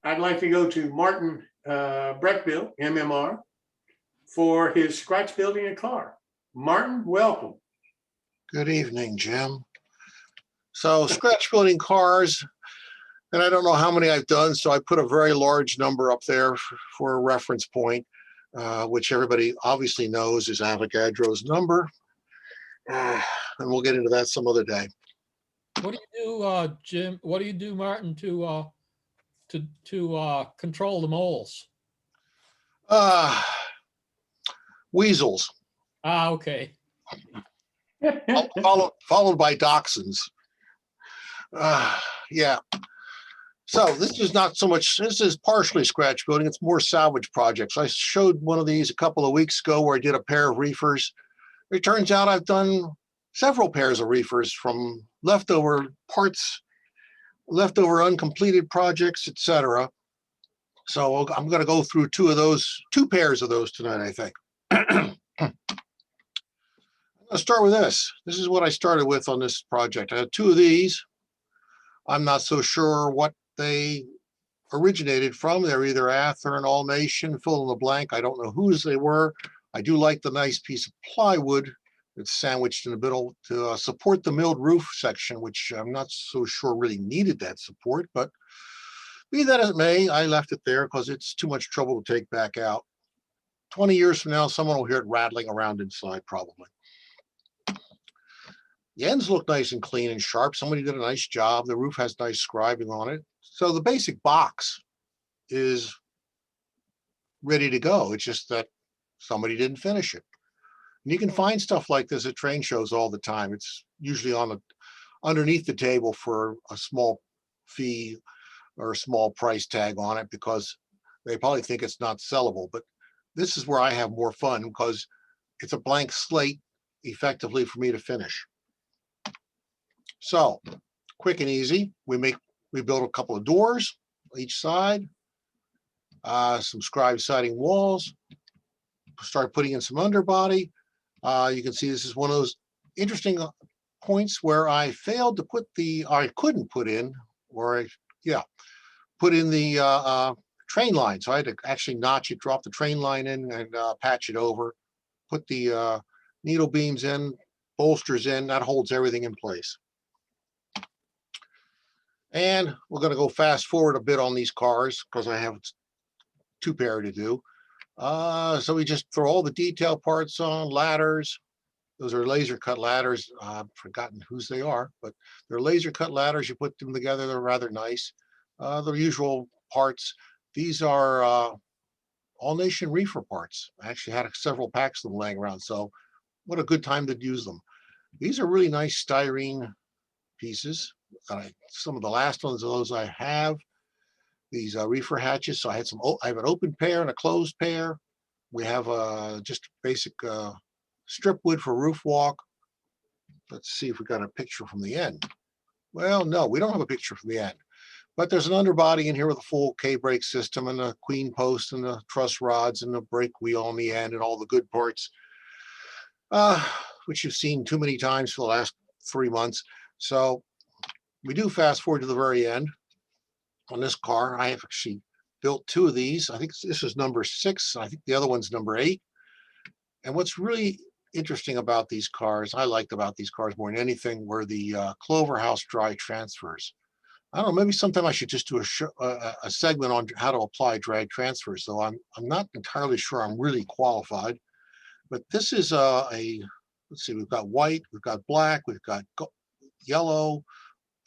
I'd like to go to Martin Breckbill, MMR, for his scratch building a car. Martin, welcome. Good evening, Jim. So scratch building cars, and I don't know how many I've done, so I put a very large number up there for a reference point, which everybody obviously knows is Avogadro's number. And we'll get into that some other day. What do you do, Jim? What do you do, Martin, to control the moles? Weasels. Ah, okay. Followed by dachshunds. Yeah. So this is not so much, this is partially scratch building. It's more salvage projects. I showed one of these a couple of weeks ago where I did a pair of reefers. It turns out I've done several pairs of reefers from leftover parts, leftover uncompleted projects, etc. So I'm going to go through two pairs of those tonight, I think. Let's start with this. This is what I started with on this project. I had two of these. I'm not so sure what they originated from. They're either Athearn, Almation, fill in the blank. I don't know whose they were. I do like the nice piece of plywood that's sandwiched in the middle to support the milled roof section, which I'm not so sure really needed that support, but be that as it may, I left it there because it's too much trouble to take back out. 20 years from now, someone will hear it rattling around inside probably. The ends look nice and clean and sharp. Somebody did a nice job. The roof has nice scribing on it. So the basic box is ready to go. It's just that somebody didn't finish it. And you can find stuff like this at train shows all the time. It's usually on underneath the table for a small fee or a small price tag on it because they probably think it's not sellable. But this is where I have more fun because it's a blank slate effectively for me to finish. So quick and easy. We built a couple of doors each side, some scribe siding walls, start putting in some underbody. You can see this is one of those interesting points where I failed to put I couldn't put in, put in the train line. So I had to actually notch it, drop the train line in and patch it over, put the needle beams in, bolsters in, that holds everything in place. And we're going to go fast forward a bit on these cars because I have two pair to do. So we just throw all the detail parts on, ladders. Those are laser cut ladders. I've forgotten whose they are, but they're laser cut ladders. You put them together, they're rather nice. The usual parts. These are All-Nation reefer parts. I actually had several packs of them laying around, so what a good time to use them. These are really nice styrene pieces. Some of the last ones of those I have. These reefer hatches. So I have an open pair and a closed pair. We have just basic strip wood for roof walk. Let's see if we got a picture from the end. Well, no, we don't have a picture from the end. But there's an underbody in here with a full K-brake system and a queen post and the truss rods and the brake wheel on the end and all the good parts, which you've seen too many times for the last 3 months. So we do fast forward to the very end. On this car, I have actually built two of these. I think this is number 6. I think the other one's number 8. And what's really interesting about these cars, I liked about these cars more than anything, were the Clover House dry transfers. I don't know, maybe sometime I should just do a segment on how to apply drag transfers, though I'm not entirely sure I'm really qualified. But this is let's see, we've got white, we've got black, we've got yellow,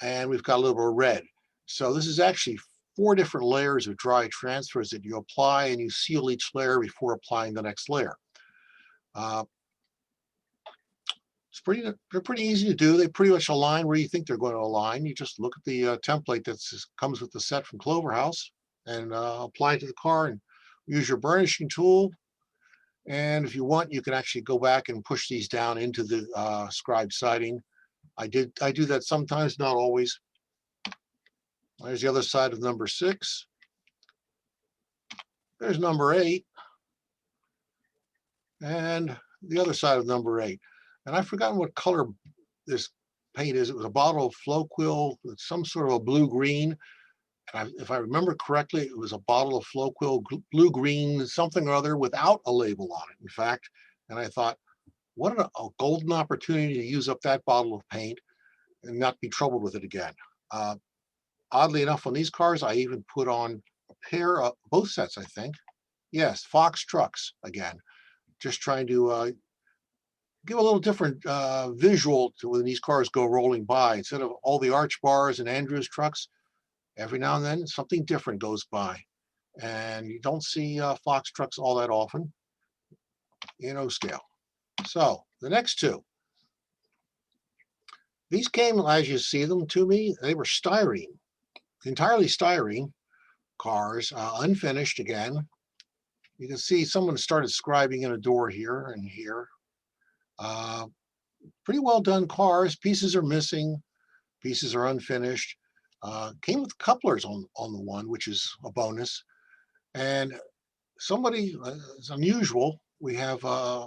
and we've got a little bit of red. So this is actually 4 different layers of dry transfers that you apply, and you seal each layer before applying the next layer. They're pretty easy to do. They pretty much align where you think they're going to align. You just look at the template that comes with the set from Clover House and apply it to the car and use your burnishing tool. And if you want, you can actually go back and push these down into the scribe siding. I do that sometimes, not always. There's the other side of number 6. There's number 8. And the other side of number 8. And I've forgotten what color this paint is. It was a bottle of Floquil with some sort of a blue-green. If I remember correctly, it was a bottle of Floquil blue-green, something or other without a label on it, in fact. And I thought, what a golden opportunity to use up that bottle of paint and not be troubled with it again. Uh, Oddly enough, on these cars, I even put on a pair of both sets, I think. Yes, Fox trucks again, just trying to give a little different visual to when these cars go rolling by. Instead of all the arch bars and Andrews trucks, every now and then something different goes by. And you don't see Fox trucks all that often, scale. So the next two, these came as you see them to me, they were styrene, entirely styrene cars, unfinished again. You can see someone started scribing in a door here and here. Uh, Pretty well done cars. Pieces are missing, pieces are unfinished. Came with couplers on the one, which is a bonus. And somebody, it's unusual, we have a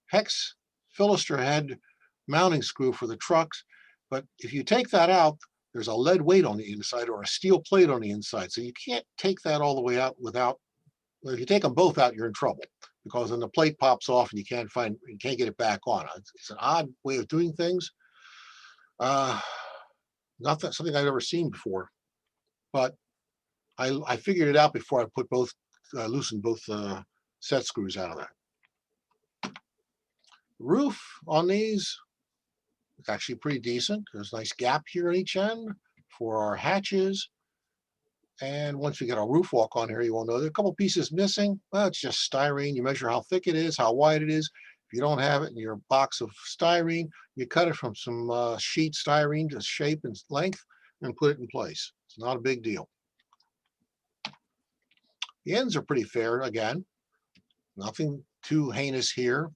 hex Philister head mounting screw for the trucks. But if you take that out, there's a lead weight on the inside or a steel plate on the inside. So you can't take that all the way out without, well, if you take them both out, you're in trouble because then the plate pops off and you can't get it back on. It's an odd way of doing things. Not that something I've ever seen before, but I figured it out before I put loosened both set screws out of that. Roof on these, it's actually pretty decent. There's a nice gap here at each end for our hatches. And once we get our roof walk on here, you will know there are a couple pieces missing. Well, it's just styrene. You measure how thick it is, how wide it is. If you don't have it in your box of styrene, you cut it from some sheet styrene to shape and length and put it in place. It's not a big deal. The ends are pretty fair again. Nothing too heinous here.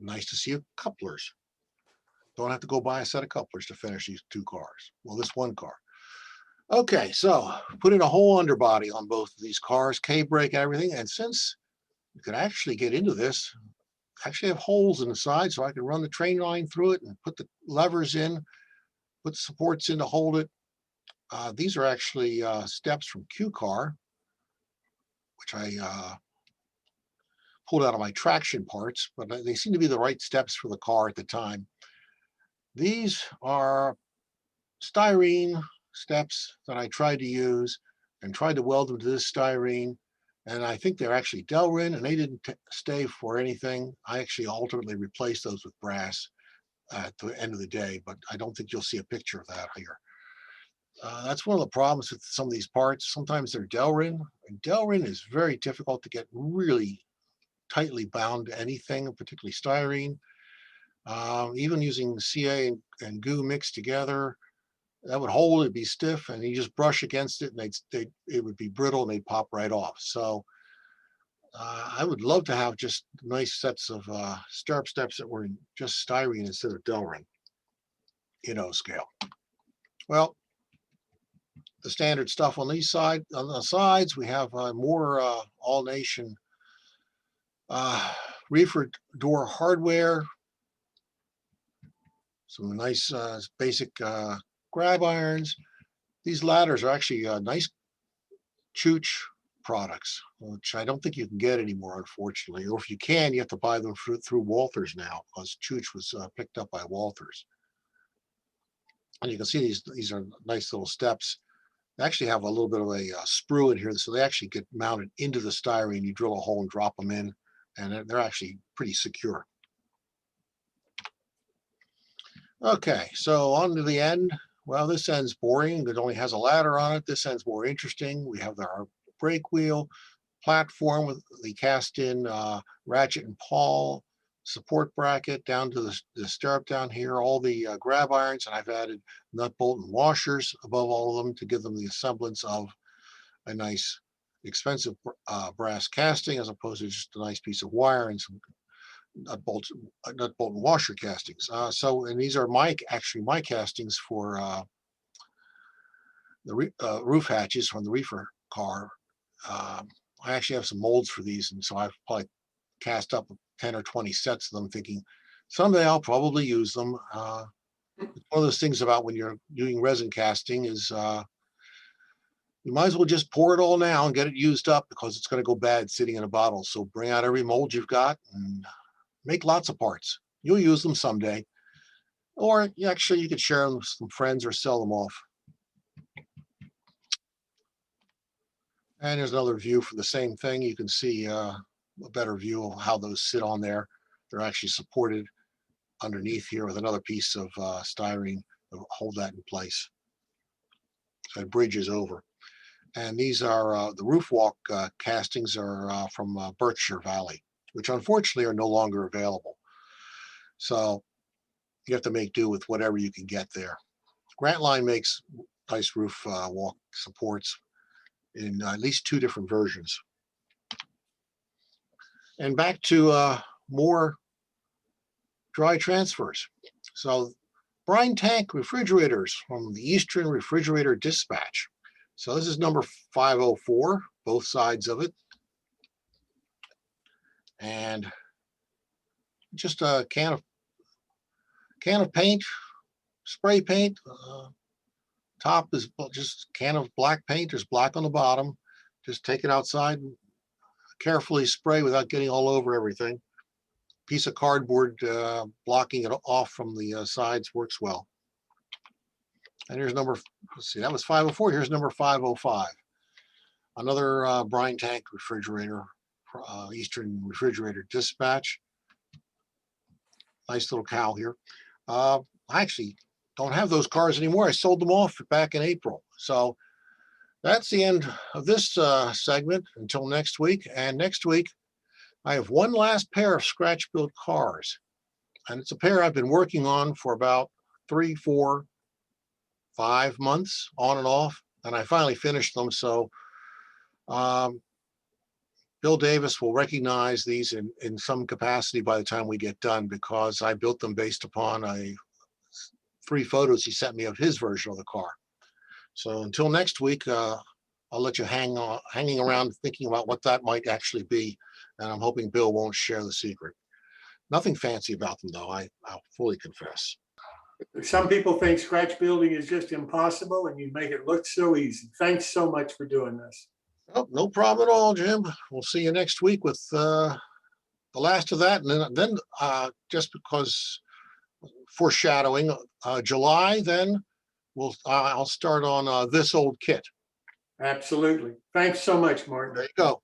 Nice to see couplers. Don't have to go buy a set of couplers to finish these two cars. Well, this one car. Okay, so put in a whole underbody on both of these cars, K-brake and everything. And since you could actually get into this, actually have holes in the side so I can run the train line through it and put the levers in, put the supports in to hold it. These are actually steps from Q-Car, which I pulled out of my traction parts, but they seem to be the right steps for the car at the time. These are styrene steps that I tried to use and tried to weld them to this styrene. And I think they're actually Delrin, and they didn't stay for anything. I actually ultimately replaced those with brass at the end of the day, but I don't think you'll see a picture of that here. That's one of the problems with some of these parts. Sometimes they're Delrin, and Delrin is very difficult to get really tightly bound to anything, particularly styrene. Even using CA and goo mixed together, that would hold it, be stiff, and you just brush against it, and it would be brittle, and they'd pop right off. So I would love to have just nice sets of stirrup steps that were just styrene instead of Delrin, scale. Well, the standard stuff on these on the sides, we have more All Nation reefer door hardware, some nice basic grab irons. These ladders are actually nice Chooch products, which I don't think you can get anymore, unfortunately. Or if you can, you have to buy them through Walthers now, because Chooch was picked up by Walthers. And you can see these are nice little steps. They actually have a little bit of a sprue in here, so they actually get mounted into the styrene. You drill a hole and drop them in, and they're actually pretty secure. Okay, so on to the end. Well, this end's boring. It only has a ladder on it. This end's more interesting. We have our brake wheel platform with the cast-in ratchet and pawl support bracket down to the stirrup down here, all the grab irons, and I've added nut bolt and washers above all of them to give them the semblance of a nice expensive brass casting as opposed to just a nice piece of wire and some nut bolt and washer castings. And these are actually my castings for the roof hatches from the reefer car. I actually have some molds for these, and so I've probably cast up 10 or 20 sets of them, thinking someday I'll probably use them. One of those things about when you're doing resin casting is You might as well just pour it all now and get it used up because it's going to go bad sitting in a bottle. So bring out every mold you've got and make lots of parts. You'll use them someday. Or actually you could share them with some friends or sell them off. And there's another view for the same thing. You can see a better view of how those sit on there. They're actually supported underneath here with another piece of styrene to hold that in place. So it bridges over. And these are the roof walk castings are from Berkshire Valley, which unfortunately are no longer available. So you have to make do with whatever you can get there. Grantline makes nice roof walk supports in at least 2 different versions. And back to more dry transfers. So brine tank refrigerators from the Eastern Refrigerator Dispatch. So this is number 504, both sides of it. And just a can of paint, spray paint. Top is just a can of black paint. There's black on the bottom. Just take it outside and carefully spray without getting all over everything. Piece of cardboard blocking it off from the sides works well. And here's number, let's see, that was 504. Here's number 505. Another brine tank refrigerator, Eastern Refrigerator Dispatch. Nice little cow here. I actually don't have those cars anymore. I sold them off back in April. So that's the end of this segment until next week. And next week, I have one last pair of scratch built cars. And it's a pair I've been working on for about 3, 4, 5 months on and off. And I finally finished them. So Bill Davis will recognize these in some capacity by the time we get done, because I built them based upon 3 photos he sent me of his version of the car. So until next week, I'll let you hanging around thinking about what that might actually be. And I'm hoping Bill won't share the secret. Nothing fancy about them, though, I'll fully confess. Some people think scratch building is just impossible, and you make it look so easy. Thanks so much for doing this. Oh, no problem at all, Jim. We'll see you next week with the last of that. And then just because foreshadowing, July, then I'll start on this old kit. Absolutely. Thanks so much, Martin. There you go.